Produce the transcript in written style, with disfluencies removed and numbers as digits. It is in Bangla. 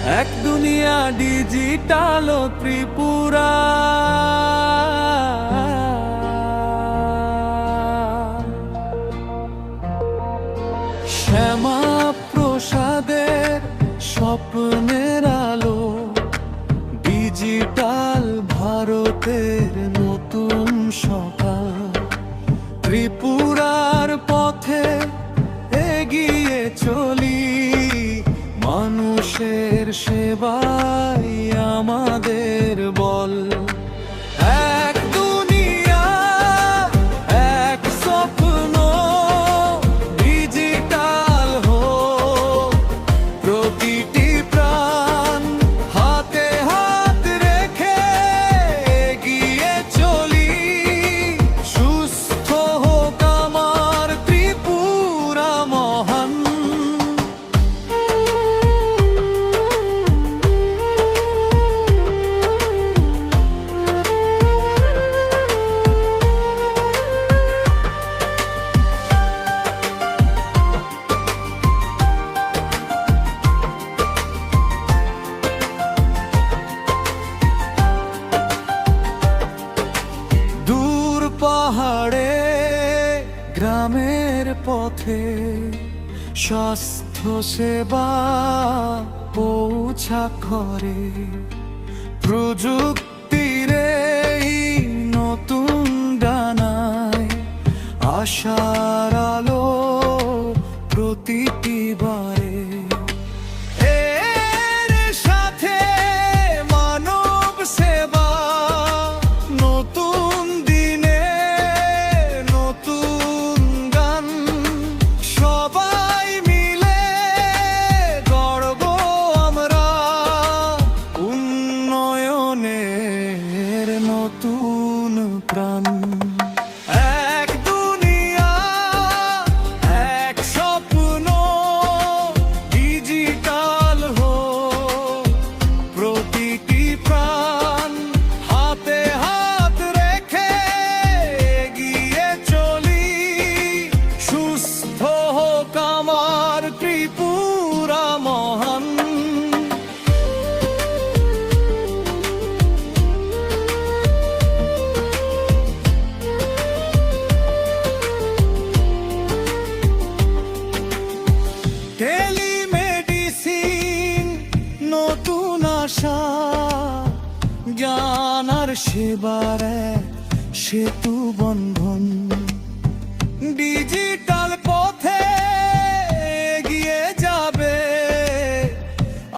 এক দুনিয়া ডিজিটাল ও ত্রিপুরা, শ্যামা প্রসাদের স্বপ্নের আলো, ডিজিটাল ভারতের নতুন সকাল। ত্রিপুরার পথে এগিয়ে চলি, মানুষের সেবাই আমাদের বল। এক দুনিয়া, এক স্বপ্ন, ডিজিটাল হোক প্রতিটি প্রাণ। হাতে হাত রেখে এগিয়ে চলি, সুস্থ হোক আমার ত্রিপুরা মহান। পাহাড়ে গ্রামের পথে স্বাস্থ্য সেবা পৌঁছা করে, প্রযুক্তির এই নতুন ডানায় আশার আলো প্রতিটি বারে। এর সাথে মানব সেবা, নতুন দিনে নতুন গান। সবাই মিলে গড়ব আমরা উন্নয়নের নতুন প্রাণ। এক দুনিয়া, এক স্বপ্ন, ডিজিটাল হোক প্রতিটি প্রাণ। হাতে হাত রেখে এগিয়ে চলি, সুস্থ হোক আমার ত্রিপুরা মহান। টেলিমেডিসিন নতুন আশা, জ্ঞান আর সেবার এক সেতু বন্ধন। ডিজিটাল